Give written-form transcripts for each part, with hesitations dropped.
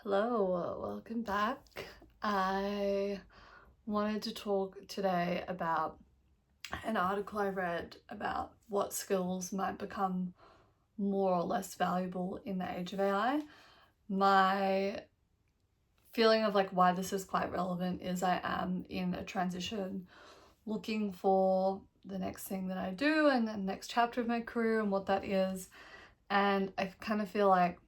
Hello, welcome back. I wanted to talk today about an article I read about what skills might become more or less valuable in the age of AI. My feeling of why this is quite relevant is I am in a transition looking for the next thing that I do and the next chapter of my career and what that is. And I kind of feel like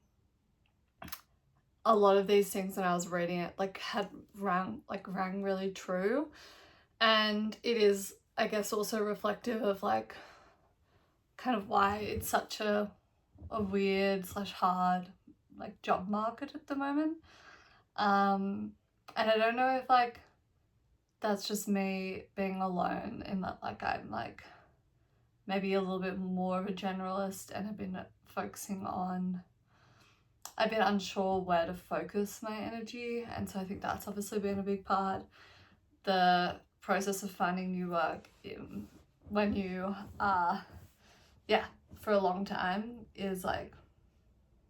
a lot of these things when I was reading it had rang really true, and it is, I guess, also reflective of kind of why it's such a weird slash hard job market at the moment. And I don't know if that's just me being alone in that I'm maybe a little bit more of a generalist and have been focusing on I've been unsure where to focus my energy, and so I think that's obviously been a big part. The process of finding new work when you are, for a long time is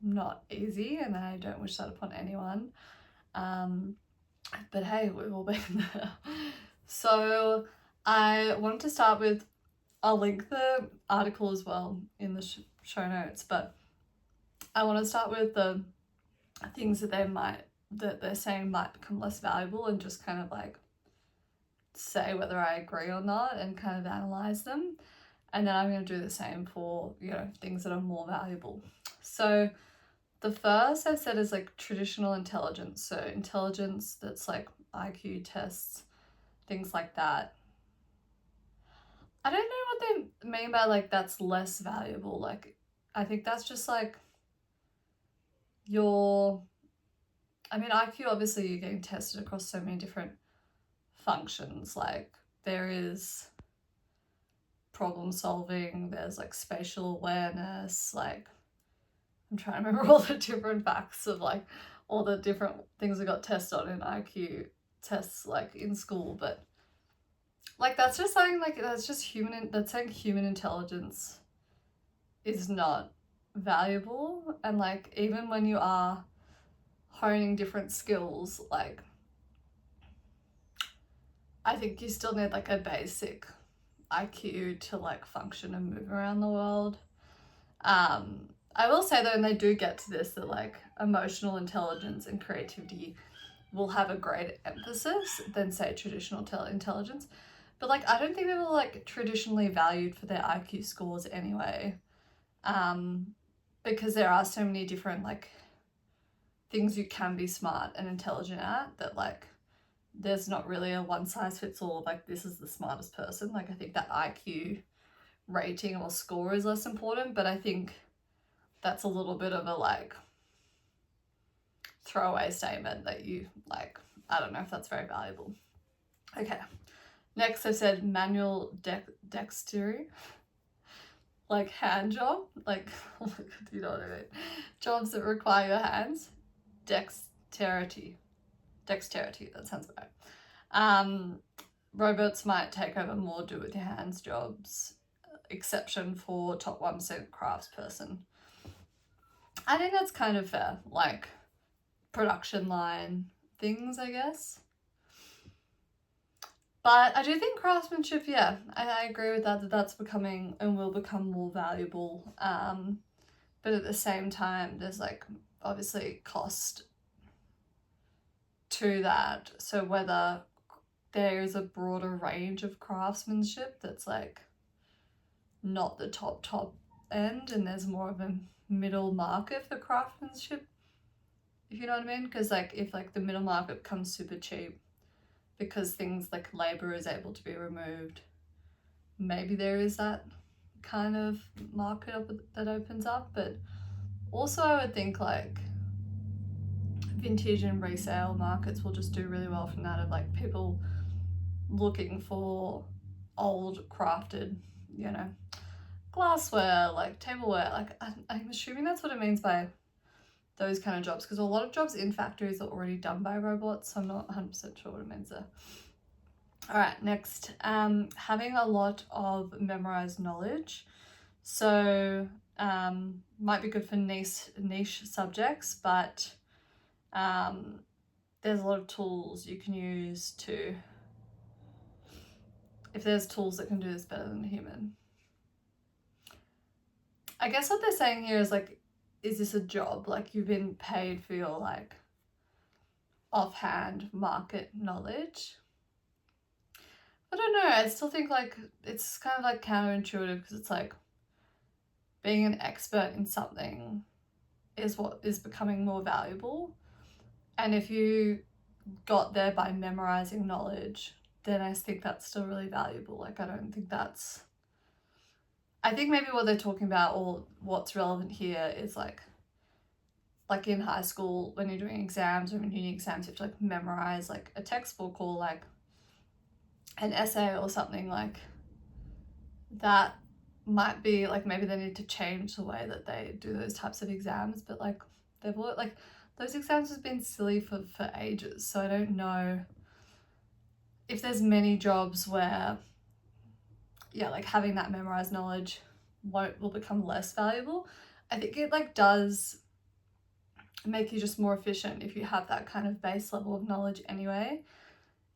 not easy, and I don't wish that upon anyone. But hey, we've all been there. So I wanted to start with, I'll link the article as well in the show notes, but I want to start with the things that they're saying might become less valuable, and just kind of say whether I agree or not and kind of analyze them. And then I'm going to do the same for, things that are more valuable. So the first I've said is traditional intelligence. So intelligence that's IQ tests, things like that. I don't know what they mean by that's less valuable. I think that's just your, I mean, IQ, obviously you're getting tested across so many different functions. There is problem solving, there's spatial awareness, I'm trying to remember all the different facts of all the different things we got tested on in IQ tests in school, but that's just saying that's just that's saying human intelligence is not valuable. And even when you are honing different skills, I think you still need a basic IQ to function and move around the world. I will say though, and they do get to this, that emotional intelligence and creativity will have a greater emphasis than say traditional intelligence. But I don't think they were traditionally valued for their IQ scores anyway. Because there are so many different things you can be smart and intelligent at, that there's not really a one size fits all of this is the smartest person. I think that IQ rating or score is less important, but I think that's a little bit of a throwaway statement that you I don't know if that's very valuable. Okay, next I said manual dexterity, hand job, oh my god, you know what I mean, jobs that require your hands. Dexterity, that sounds right. Robots might take over more do with your hands jobs, exception for top 1% craftsperson. I think that's kind of fair, production line things, I guess. But I do think craftsmanship, yeah, I agree with that that's becoming and will become more valuable. But at the same time, there's obviously cost to that. So whether there is a broader range of craftsmanship that's not the top end, and there's more of a middle market for craftsmanship, if you know what I mean. Because if the middle market becomes super cheap because things like labor is able to be removed, maybe there is that kind of market that opens up. But also I would think vintage and resale markets will just do really well from that, of people looking for old crafted, glassware, tableware. I'm assuming that's what it means by those kind of jobs, because a lot of jobs in factories are already done by robots, so I'm not 100% sure what it means there. All right, next, having a lot of memorized knowledge. So might be good for niche subjects, but there's a lot of tools you can use to, if there's tools that can do this better than a human. I guess what they're saying here is like, is this a job? Like, you've been paid for your like offhand market knowledge. I don't know, I still think like it's kind of like counterintuitive, because it's like being an expert in something is what is becoming more valuable. And if you got there by memorizing knowledge, then I think that's still really valuable. Like, I don't think that's, I think maybe what they're talking about, or what's relevant here, is like in high school when you're doing exams or in uni exams, you have to like memorize like a textbook or like an essay or something. Like, that might be like, maybe they need to change the way that they do those types of exams, but like they've like those exams have been silly for ages. So I don't know if there's many jobs where, yeah, like having that memorized knowledge will become less valuable. I think it like does make you just more efficient if you have that kind of base level of knowledge anyway.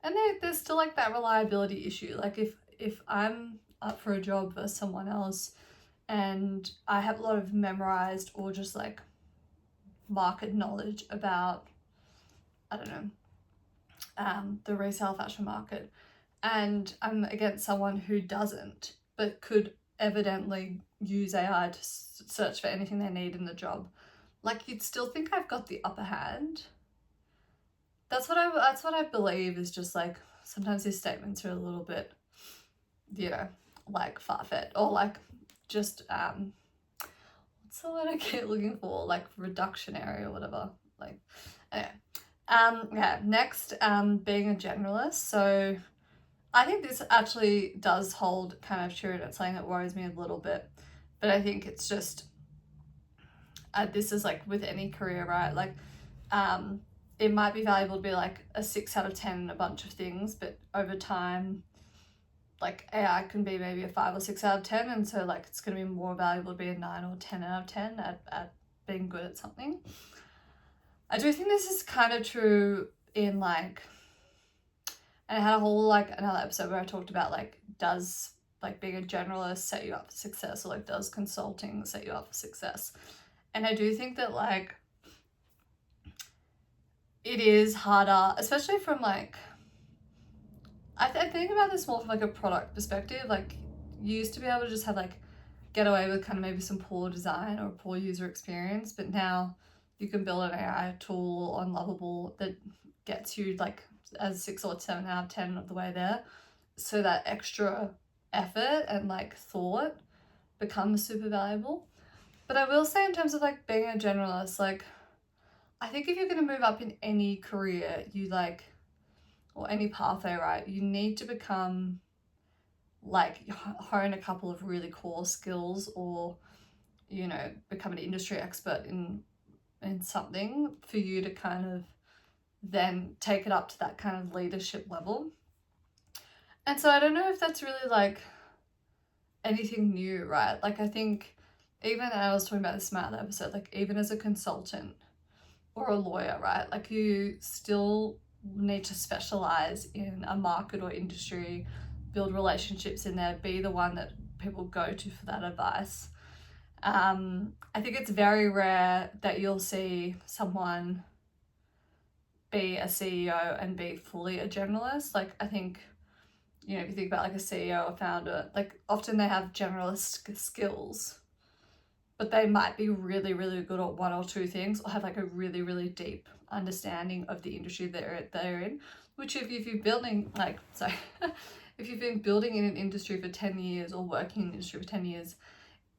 And there's still like that reliability issue. Like, if I'm up for a job versus someone else and I have a lot of memorized or just like market knowledge about, I don't know, the resale fashion market, and I'm against someone who doesn't, but could evidently use AI to search for anything they need in the job, like, you'd still think I've got the upper hand. That's what I believe, is just like sometimes these statements are a little bit, you know, like far-fetched, or like just what's the word I keep looking for, like reductionary or whatever. Like, anyway, yeah, next, being a generalist. So I think this actually does hold kind of true, and it's something that worries me a little bit, but I think it's just, this is like with any career, right? Like, it might be valuable to be like a 6 out of 10 in a bunch of things, but over time, like AI can be maybe a 5 or 6 out of 10, and so like it's going to be more valuable to be a 9 or 10 out of 10 at being good at something. I do think this is kind of true in like, and I had a whole like another episode where I talked about like, does like being a generalist set you up for success, or like does consulting set you up for success? And I do think that like it is harder, especially from like, I think about this more from like a product perspective. Like, you used to be able to just have like get away with kind of maybe some poor design or poor user experience, but now you can build an AI tool on Lovable that gets you like as 6 or 7 out of 10 of the way there. So that extra effort and like thought becomes super valuable. But I will say, in terms of like being a generalist, like, I think if you're going to move up in any career, you like, or any pathway, right, you need to become like hone a couple of really core skills, or, you know, become an industry expert in something for you to kind of then take it up to that kind of leadership level. And so I don't know if that's really like anything new, right? Like, I think even, I was talking about this in my other episode, like even as a consultant or a lawyer, right, like you still need to specialize in a market or industry, build relationships in there, be the one that people go to for that advice. I think it's very rare that you'll see someone be a CEO and be fully a generalist. Like, I think, you know, if you think about like a CEO or founder, like often they have generalist skills, but they might be really, really good at 1 or 2 things, or have like a really, really deep understanding of the industry they're in, which if you're building like, sorry, if you've been building in an industry for 10 years or working in an industry for 10 years,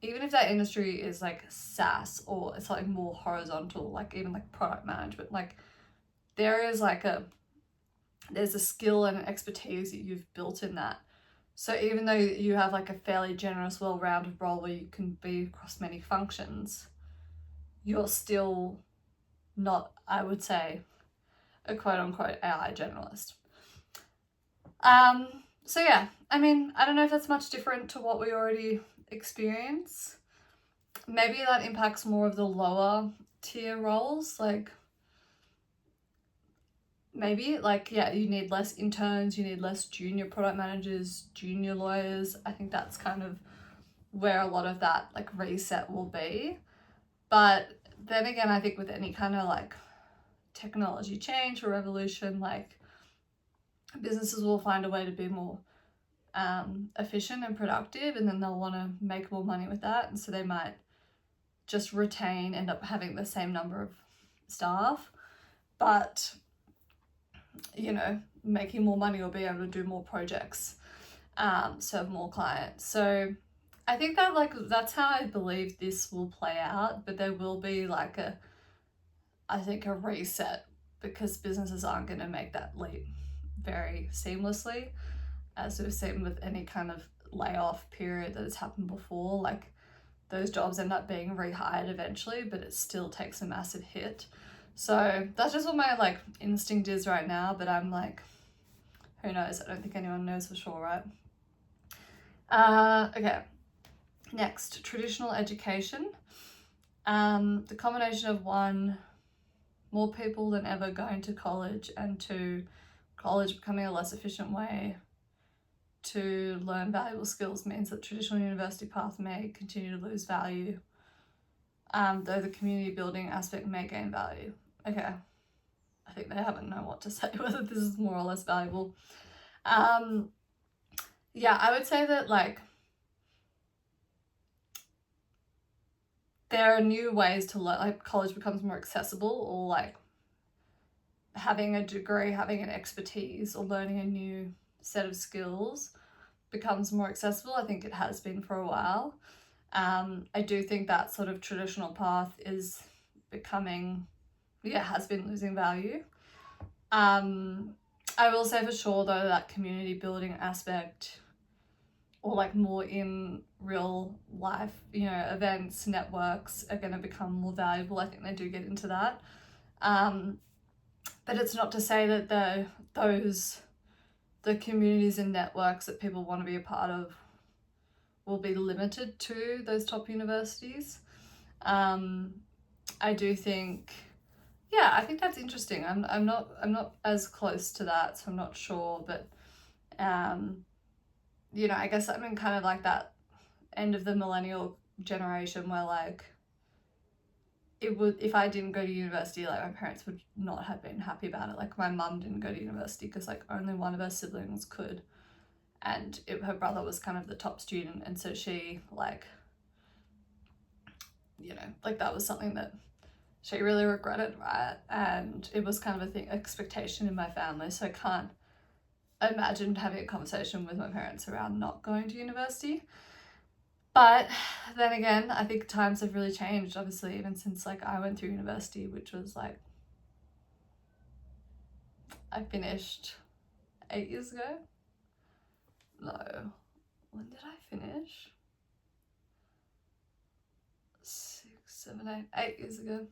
even if that industry is like SaaS or it's like more horizontal, like even like product management, like there is like there's a skill and an expertise that you've built in that. So even though you have like a fairly generous, well-rounded role where you can be across many functions, you're still not, I would say, a quote-unquote AI generalist. So yeah, I mean, I don't know if that's much different to what we already experience. Maybe that impacts more of the lower tier roles. Like, maybe like, yeah, you need less interns, you need less junior product managers, junior lawyers. I think that's kind of where a lot of that like reset will be. But then again, I think with any kind of like technology change or revolution, like businesses will find a way to be more efficient and productive, and then they'll want to make more money with that, and so they might just end up having the same number of staff, but you know, making more money or be able to do more projects, serve more clients. So I think that like that's how I believe this will play out, but there will be like I think a reset, because businesses aren't going to make that leap very seamlessly, as we've seen with any kind of layoff period that has happened before. Like those jobs end up being rehired eventually, but it still takes a massive hit. So that's just what my like instinct is right now, but I'm like, who knows? I don't think anyone knows for sure, right? Okay. Next, traditional education. The combination of one, more people than ever going to college, and two, college becoming a less efficient way to learn valuable skills means that traditional university path may continue to lose value, though the community building aspect may gain value. Okay, I think they haven't known what to say, whether this is more or less valuable. Yeah, I would say that like there are new ways to learn, like college becomes more accessible, or like having a degree, having an expertise, or learning a new set of skills becomes more accessible. I think it has been for a while. I do think that sort of traditional path is becoming, has been losing value. I will say for sure though that community building aspect, or like more in real life, you know, events, networks are going to become more valuable. I think they do get into that. But it's not to say that the communities and networks that people want to be a part of will be limited to those top universities. I do think, yeah, I think that's interesting. I'm not as close to that, so I'm not sure, but you know, I guess I'm in kind of like that end of the millennial generation where like it would, if I didn't go to university, like my parents would not have been happy about it. Like my mum didn't go to university because like only one of her siblings could, and her brother was kind of the top student, and so she like, you know, like that was something that she really regretted, right? And it was kind of a thing, expectation in my family, so I can't imagine having a conversation with my parents around not going to university. But then again, I think times have really changed, obviously, even since like I went through university, which was like, I finished 8 years ago. No, when did I finish? 6, 7, 8 years ago.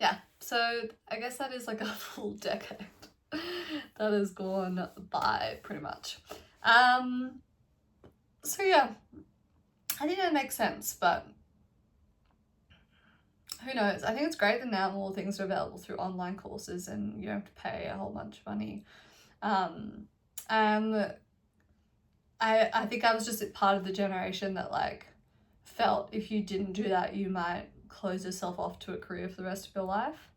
Yeah, so I guess that is like a full decade that has gone by pretty much. So yeah, I think that makes sense, but who knows? I think it's great that now more things are available through online courses and you don't have to pay a whole bunch of money. And I think I was just part of the generation that like felt if you didn't do that, you might close yourself off to a career for the rest of your life,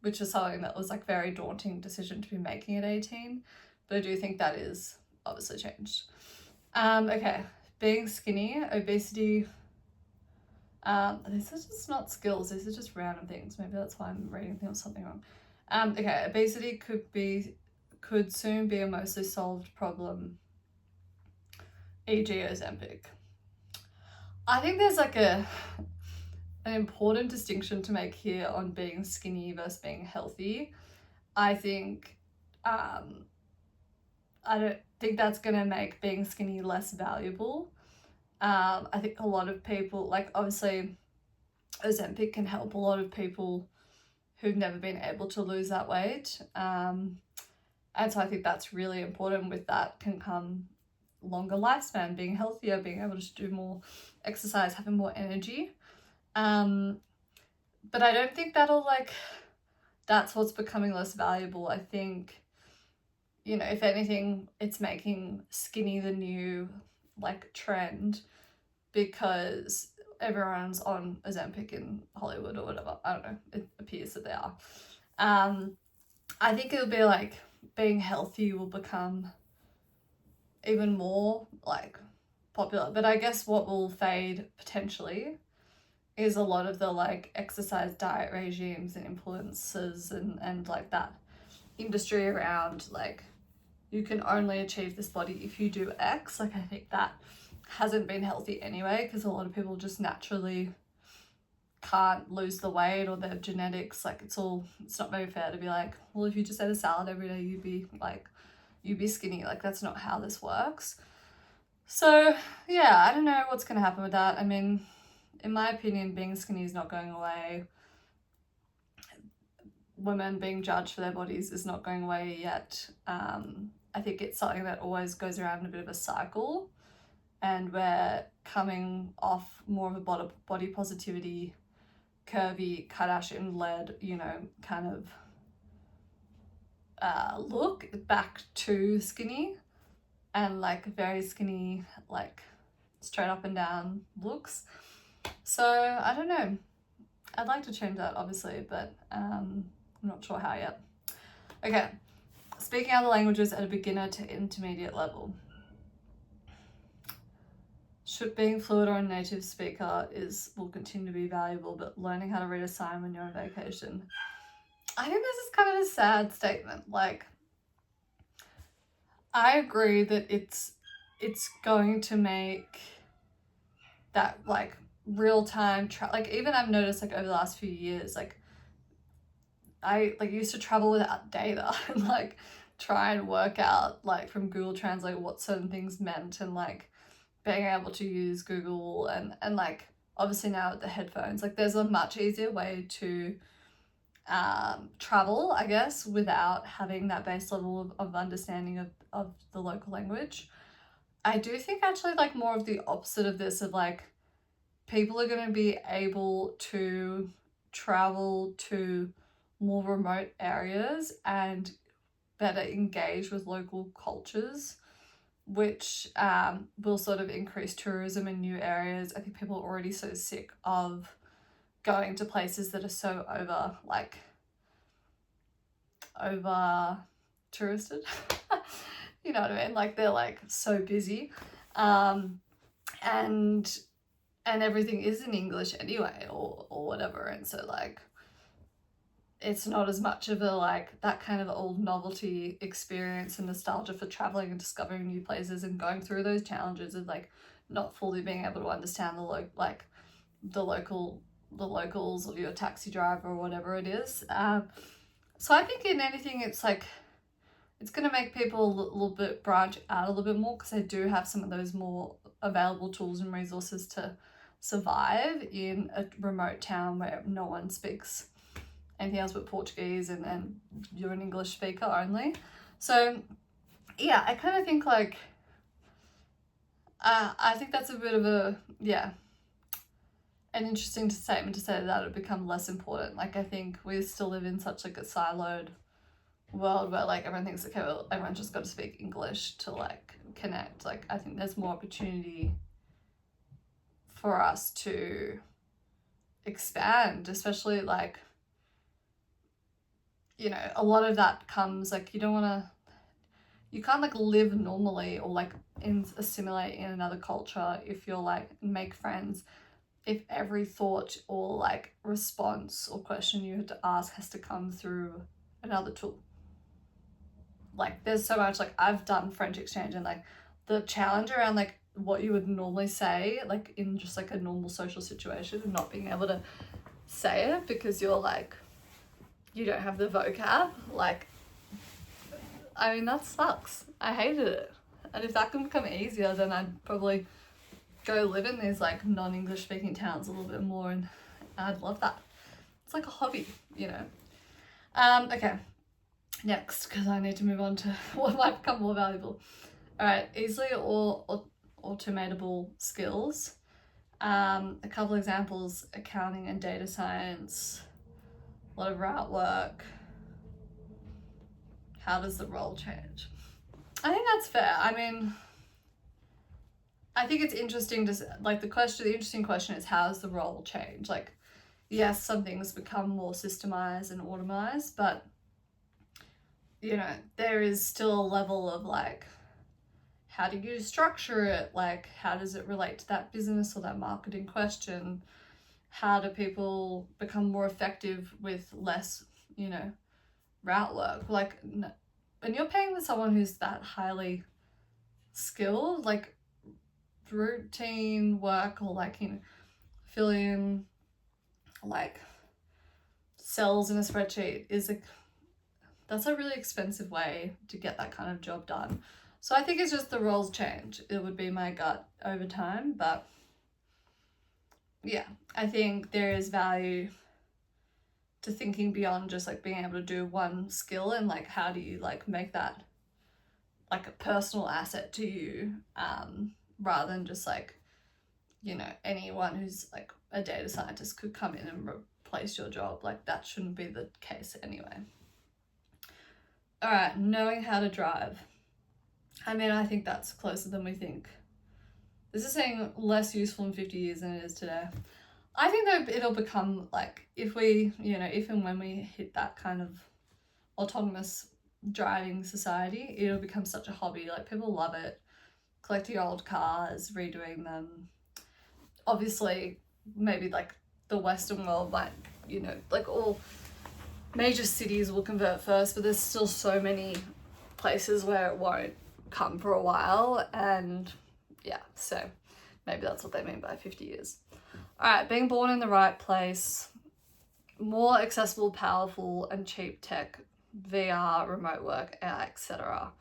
which is something that was like very daunting decision to be making at 18. But I do think that is obviously changed. Okay, being skinny, obesity. These are just not skills, these are just random things. Maybe that's why I'm reading something wrong. Okay, obesity could soon be a mostly solved problem, e.g. Ozempic. I think there's like an important distinction to make here on being skinny versus being healthy. I think I don't think that's gonna make being skinny less valuable. I think a lot of people, like obviously Ozempic can help a lot of people who've never been able to lose that weight. And so I think that's really important. With that can come longer lifespan, being healthier, being able to do more exercise, having more energy. But I don't think that'll like that's what's becoming less valuable. I think, you know, if anything, it's making skinny the new like trend, because everyone's on Ozempic in Hollywood or whatever. I don't know. It appears that they are. I think it'll be like being healthy will become even more like popular. But I guess what will fade potentially is a lot of the like exercise diet regimes and influences and like that industry around like you can only achieve this body if you do X. Like I think that hasn't been healthy anyway, because a lot of people just naturally can't lose the weight, or their genetics, like it's not very fair to be like, well, if you just ate a salad every day you'd be skinny. Like that's not how this works. So yeah, I don't know what's gonna happen with that. I mean, in my opinion, being skinny is not going away. Women being judged for their bodies is not going away yet. I think it's something that always goes around in a bit of a cycle, and we're coming off more of a body positivity, curvy, Kardashian-led, you know, kind of look back to skinny and like very skinny, like straight up and down looks. So I don't know. I'd like to change that, obviously, but I'm not sure how yet. Okay, speaking other languages at a beginner to intermediate level. Should being fluent or a native speaker will continue to be valuable, but learning how to read a sign when you're on vacation. I think this is kind of a sad statement. Like, I agree that it's going to make that like real time like even I've noticed like over the last few years, like I like used to travel without data and like try and work out like from Google Translate what certain things meant, and like being able to use Google and like obviously now with the headphones, like there's a much easier way to travel, I guess, without having that base level of understanding of the local language. I do think actually like more of the opposite of this, of like people are going to be able to travel to more remote areas and better engage with local cultures, which will sort of increase tourism in new areas. I think people are already so sick of going to places that are so over touristed. You know what I mean? Like they're like so busy. And everything is in English anyway, or whatever. And so like it's not as much of a like that kind of old novelty experience and nostalgia for traveling and discovering new places and going through those challenges of like not fully being able to understand the locals or your taxi driver or whatever it is. So I think in anything it's like it's going to make people a little bit branch out a little bit more, because they do have some of those more available tools and resources to survive in a remote town where no one speaks anything else but Portuguese and you're an English speaker only. So yeah, I kind of think like I think that's a bit of a an interesting statement to say that it would become less important. Like I think we still live in such like a siloed world where like everyone thinks, okay, well, everyone's just got to speak English to like connect. Like I think there's more opportunity for us to expand, especially like, you know, a lot of that comes like you can't like live normally or like assimilate in another culture if you're like make friends if every thought or like response or question you have to ask has to come through another tool. Like there's so much, like I've done French exchange, and like the challenge around like what you would normally say like in just like a normal social situation and not being able to say it because you're like you don't have the vocab, like I mean that sucks. I hated it. And if that can become easier, then I'd probably go live in these like non-English speaking towns a little bit more, and I'd love that. It's like a hobby, you know. Okay, next, because I need to move on to what might become more valuable. All right, easily or automatable skills. A couple examples: accounting and data science, a lot of route work, how does the role change? I think that's fair. I mean, I think it's interesting to, like, the interesting question is, how does the role change? Like, yes, some things become more systemized and automized, but, you know, there is still a level of, like, how do you structure it? Like, how does it relate to that business or that marketing question? How do people become more effective with less, you know, route work? Like, when you're paying for someone who's that highly skilled, like, routine work, or, like, you know, fill in, like, cells in a spreadsheet that's a really expensive way to get that kind of job done. So I think it's just the roles change. It would be my gut over time, but yeah, I think there is value to thinking beyond just, like, being able to do one skill, and, like, how do you, like, make that, like, a personal asset to you, rather than just, like, you know, anyone who's, like, a data scientist could come in and replace your job. Like, that shouldn't be the case anyway. All right, knowing how to drive. I mean, I think that's closer than we think. This is saying less useful in 50 years than it is today. I think that it'll become, like, if and when we hit that kind of autonomous driving society, it'll become such a hobby. Like, people love it, collecting old cars, redoing them. Obviously, maybe, like, the Western world might, you know, like, all major cities will convert first, but there's still so many places where it won't come for a while, and yeah, so maybe that's what they mean by 50 years. All right, being born in the right place, more accessible, powerful, and cheap tech, VR, remote work, AI, etc.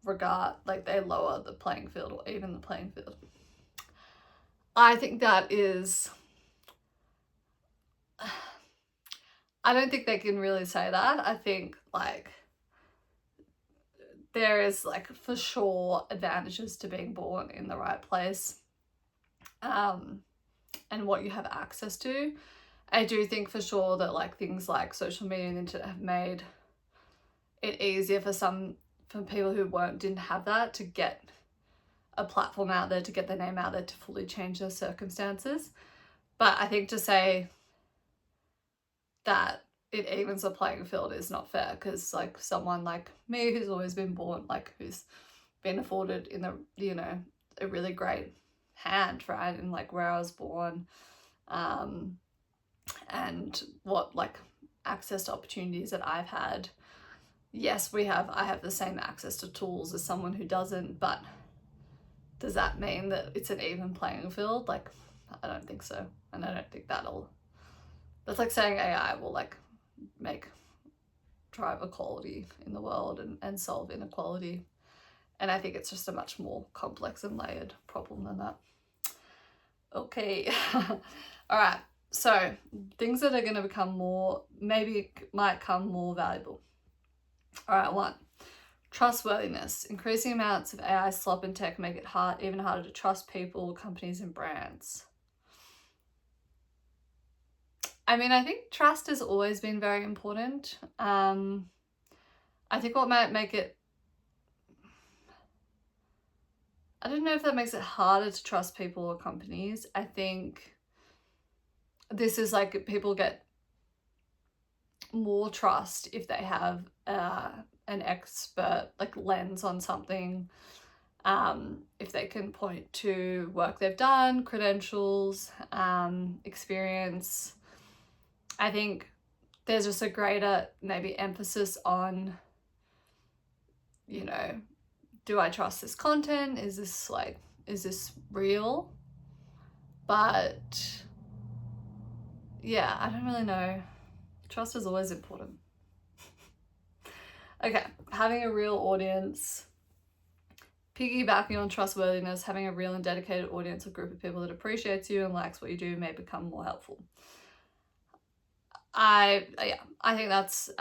They lower the playing field, or even the playing field. I think that is, I don't think they can really say that. I think, like, there is, like, for sure advantages to being born in the right place, and what you have access to. I do think for sure that, like, things like social media and the internet have made it easier for people who didn't have that, to get a platform out there, to get their name out there, to fully change their circumstances. But I think to say that it evens the playing field is not fair, because, like, someone like me who's always been born, like, who's been afforded in the, you know, a really great hand, right, in, like, where I was born, and what, like, access to opportunities that I've had. Yes, I have the same access to tools as someone who doesn't, but does that mean that it's an even playing field? Like, I don't think so. And I don't think that's like saying AI will, like, drive equality in the world and solve inequality. And I think it's just a much more complex and layered problem than that. Okay. All right. So things that are going to become might come more valuable. All right, 1, trustworthiness. Increasing amounts of AI slop in tech make it even harder to trust people, companies, and brands. I mean, I think trust has always been very important. I think what might make it, I don't know if that makes it harder to trust people or companies. I think this is, like, people get more trust if they have an expert, like, lens on something, if they can point to work they've done, credentials, experience. I think there's just a greater maybe emphasis on, you know, do I trust this content? Is this real? But yeah, I don't really know. Trust is always important. Okay, having a real audience. Piggybacking on trustworthiness, having a real and dedicated audience or group of people that appreciates you and likes what you do may become more helpful. I think that's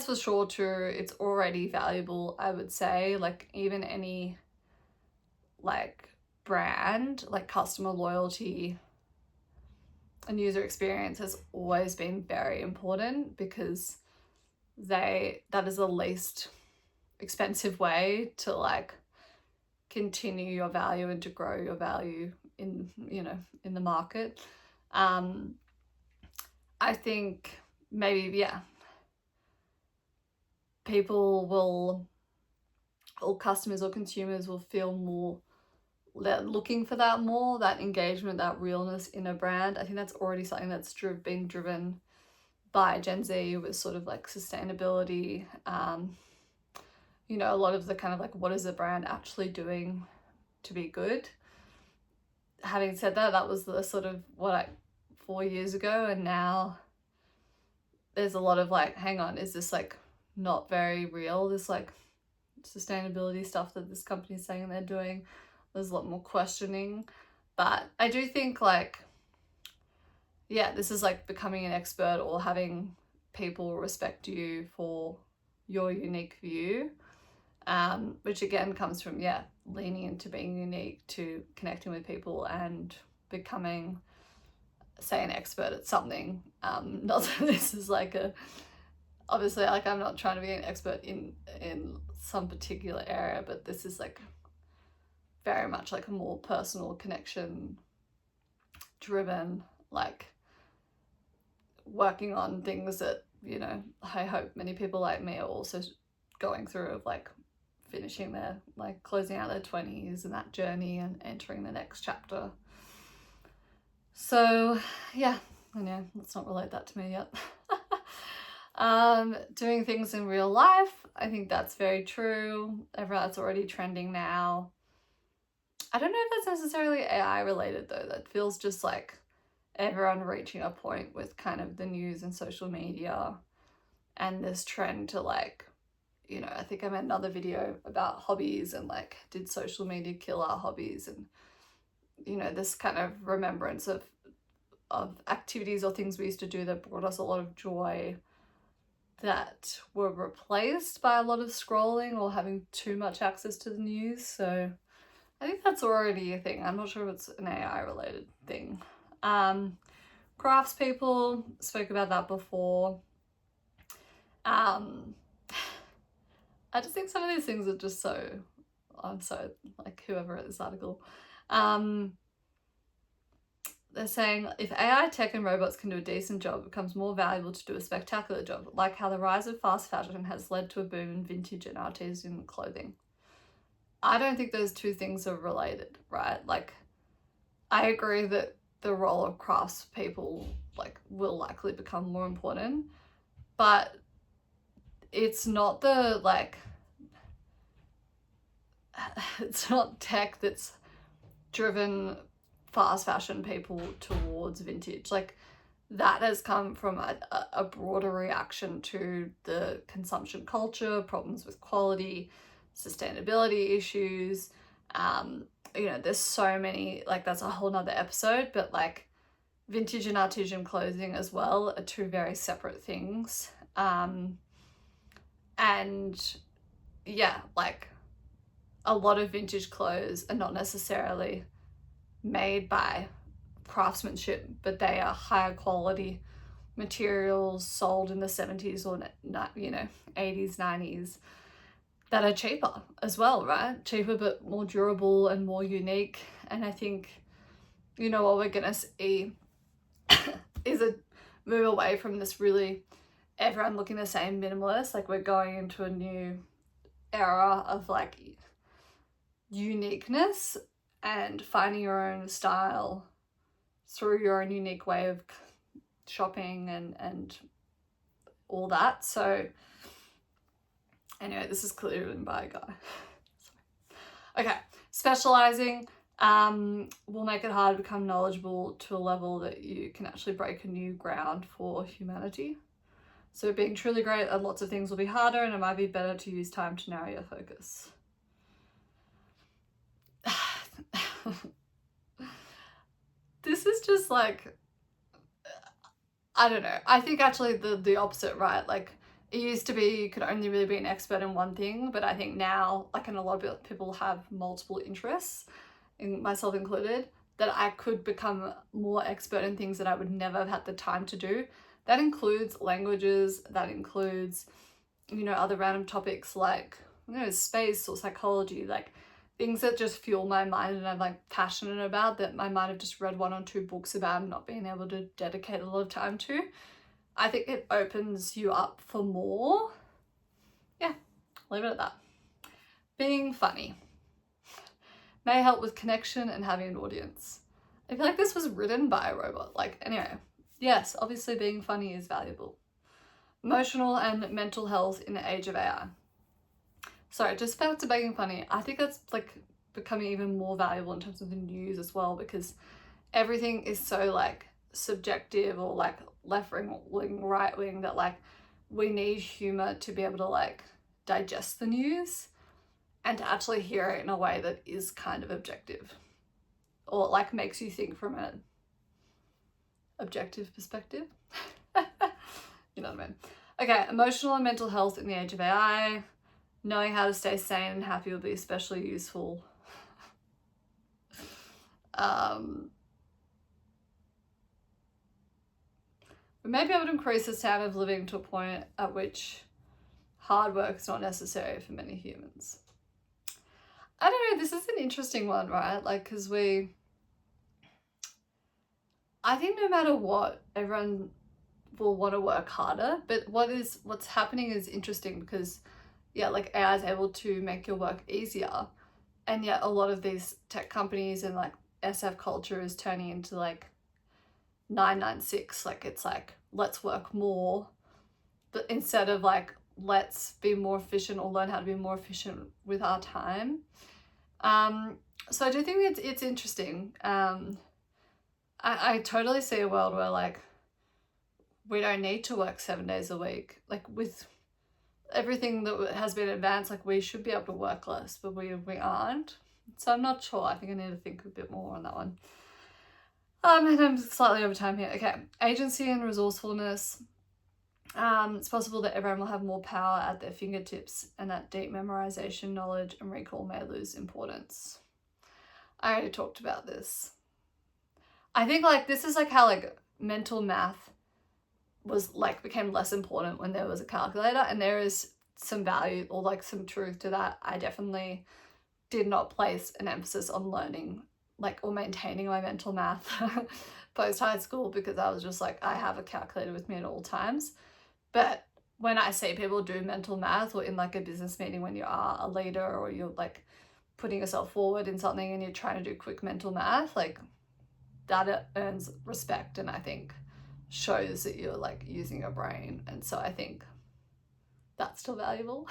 for sure true. It's already valuable, I would say. Like, even any, like, brand, like, customer loyalty and user experience has always been very important, because that is the least expensive way to like continue your value and to grow your value in, you know, in the market. I think maybe, yeah, people will, or customers or consumers will feel more, they're looking for that more, that engagement, that realness in a brand. I think that's already something that's being driven by Gen Z with sort of like sustainability. You know, a lot of the kind of like, what is the brand actually doing to be good? Having said that, that was the sort of 4 years ago, and now there's a lot of like, hang on, is this like not very real, this like sustainability stuff that this company is saying they're doing? There's a lot more questioning. But I do think like, yeah, this is like becoming an expert or having people respect you for your unique view, which again comes from, yeah, leaning into being unique, to connecting with people and becoming, say, an expert at something. Not that this is like a, obviously, like, I'm not trying to be an expert in some particular area, but this is like very much like a more personal connection driven, like working on things that, you know, I hope many people like me are also going through, of like finishing their, like closing out their 20s and that journey and entering the next chapter. So yeah, I know, let's not relate that to me yet. Doing things in real life, I think that's very true. That's already trending now. I don't know if that's necessarily AI related though. That feels just like everyone reaching a point with kind of the news and social media and this trend to like, you know, I think I made another video about hobbies and like, did social media kill our hobbies? And, you know, this kind of remembrance of activities or things we used to do that brought us a lot of joy that were replaced by a lot of scrolling or having too much access to the news. So I think that's already a thing. I'm not sure if it's an AI related thing. Craftspeople, spoke about that before. I just think some of these things are just so, I'm so like, whoever wrote this article, they're saying if AI tech and robots can do a decent job, it becomes more valuable to do a spectacular job, like how the rise of fast fashion has led to a boom in vintage and artisan clothing. I don't think those two things are related, right? Like, I agree that the role of craftspeople like will likely become more important, but it's not the like, it's not tech that's driven fast fashion people towards vintage. Like, that has come from a broader reaction to the consumption culture, problems with quality, sustainability issues. You know, there's so many, like, that's a whole nother episode, but like vintage and artisan clothing as well are two very separate things. And yeah, like a lot of vintage clothes are not necessarily made by craftsmanship, but they are higher quality materials sold in the 70s or, you know, 80s, 90s that are cheaper as well, right? Cheaper but more durable and more unique. And I think, you know, what we're gonna see is a move away from this really everyone looking the same minimalist. Like, we're going into a new era of like uniqueness and finding your own style through your own unique way of shopping and all that. So anyway, this is clearly written by a guy. Okay, specializing will make it hard to become knowledgeable to a level that you can actually break a new ground for humanity. So being truly great at lots of things will be harder, and it might be better to use time to narrow your focus. This is just like, I don't know. I think actually the opposite, right? Like, it used to be you could only really be an expert in one thing, but I think now, like, and a lot of people have multiple interests, in myself included, that I could become more expert in things that I would never have had the time to do That includes languages, that includes, you know, other random topics like, you know, space or psychology, like things that just fuel my mind and I'm like passionate about that I might have just read 1 or 2 books about and not being able to dedicate a lot of time to. I think it opens you up for more. Yeah, leave it at that. Being funny may help with connection and having an audience. I feel like this was written by a robot. Like, anyway, yes, obviously being funny is valuable. Emotional and mental health in the age of AI. Sorry, just back to being funny. I think that's like becoming even more valuable in terms of the news as well, because everything is so like subjective or like left wing, right wing, that like we need humor to be able to like digest the news and to actually hear it in a way that is kind of objective or like makes you think from an objective perspective. You know what I mean? Okay, emotional and mental health in the age of AI. Knowing how to stay sane and happy will be especially useful. We may be able to increase the standard of living to a point at which hard work is not necessary for many humans. I don't know, this is an interesting one, right? Like, because I think no matter what, everyone will want to work harder, but what's happening is interesting because, yeah, like AI is able to make your work easier, and yet a lot of these tech companies and like SF culture is turning into like 996, like it's like, let's work more, but instead of like, let's be more efficient or learn how to be more efficient with our time. So I do think it's interesting. I totally see a world where like we don't need to work 7 days a week. Like with everything that has been advanced, like we should be able to work less, but we aren't. So I'm not sure. I think I need to think a bit more on that one. And I'm slightly over time here. Okay, agency and resourcefulness. It's possible that everyone will have more power at their fingertips and that deep memorization, knowledge, and recall may lose importance. I already talked about this. I think like this is like how like mental math was like became less important when there was a calculator, and there is some value or like some truth to that. I definitely did not place an emphasis on learning like or maintaining my mental math post high school because I was just like, I have a calculator with me at all times. But when I see people do mental math or in like a business meeting when you are a leader or you're like putting yourself forward in something and you're trying to do quick mental math, like that earns respect and I think shows that you're like using your brain. And so I think that's still valuable.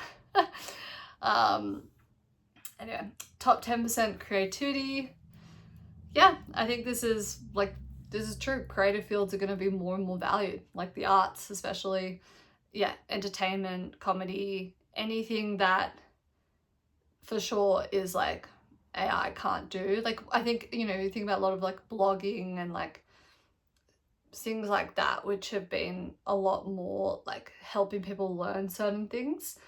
Anyway, top 10% creativity. Yeah, I think this is true. Creative fields are going to be more and more valued, like the arts especially. Yeah, entertainment, comedy, anything that for sure is like AI can't do. Like I think, you know, you think about a lot of like blogging and like things like that, which have been a lot more like helping people learn certain things.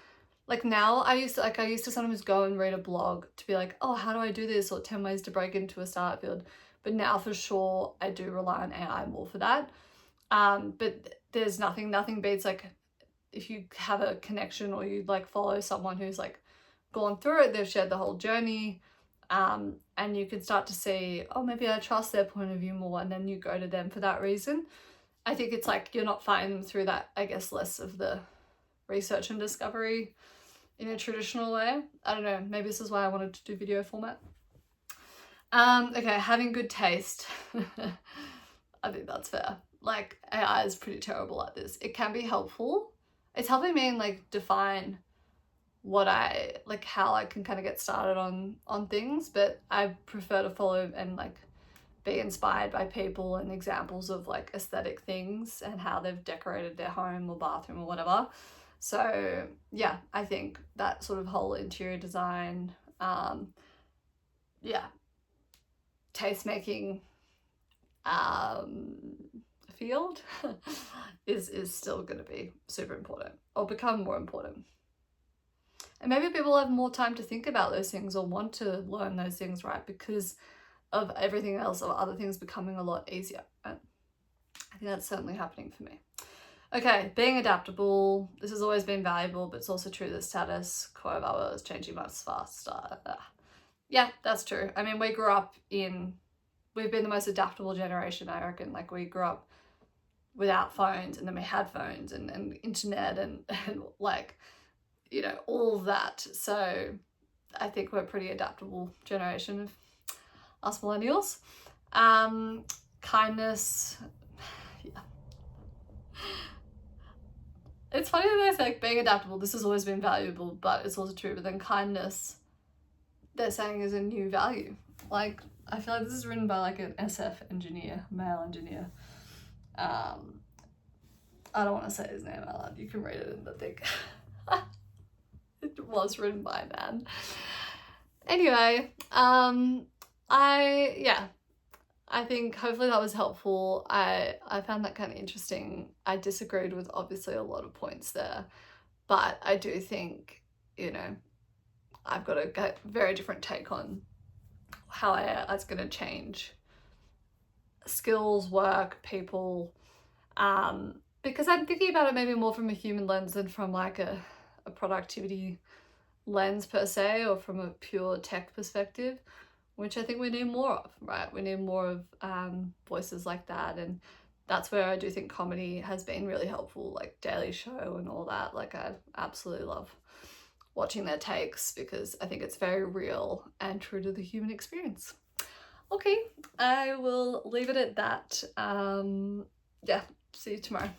Like now I used to sometimes go and read a blog to be like, oh, how do I do this? Or 10 ways to break into a startup field. But now for sure, I do rely on AI more for that. But there's nothing beats like if you have a connection or you like follow someone who's like gone through it, they've shared the whole journey. And you can start to see, oh, maybe I trust their point of view more. And then you go to them for that reason. I think it's like you're not finding them through that, I guess, less of the research and discovery in a traditional way. I don't know, maybe this is why I wanted to do video format. Okay, having good taste. I think that's fair. Like AI is pretty terrible at this. It can be helpful. It's helping me like define what I like, how I can kind of get started on things, but I prefer to follow and like be inspired by people and examples of like aesthetic things and how they've decorated their home or bathroom or whatever. So yeah, I think that sort of whole interior design, yeah, taste making field is still going to be super important or become more important. And maybe people have more time to think about those things or want to learn those things, right? Because of everything else or other things becoming a lot easier. And I think that's certainly happening for me. Okay, being adaptable. This has always been valuable, but it's also true that status quo of our world is changing much faster. Yeah, that's true. I mean, we've been the most adaptable generation, I reckon. Like, we grew up without phones, and then we had phones and internet and like, you know, all of that. So I think we're a pretty adaptable generation of us millennials. Kindness. Yeah. It's funny that they say like, being adaptable, this has always been valuable, but it's also true. But then kindness, they're saying, is a new value. Like, I feel like this is written by like an SF engineer, male engineer. I don't want to say his name out loud. You can read it in the thing. It was written by a man. Anyway, I think hopefully that was helpful. I found that kind of interesting. I disagreed with obviously a lot of points there, but I do think, you know, I've got a very different take on how it's going to change skills, work, people, because I'm thinking about it maybe more from a human lens than from like a productivity lens per se, or from a pure tech perspective, which I think we need more of, right? We need more of voices like that, and that's where I do think comedy has been really helpful, like Daily Show and all that. Like, I absolutely love watching their takes because I think it's very real and true to the human experience. Okay, I will leave it at that. Yeah, see you tomorrow.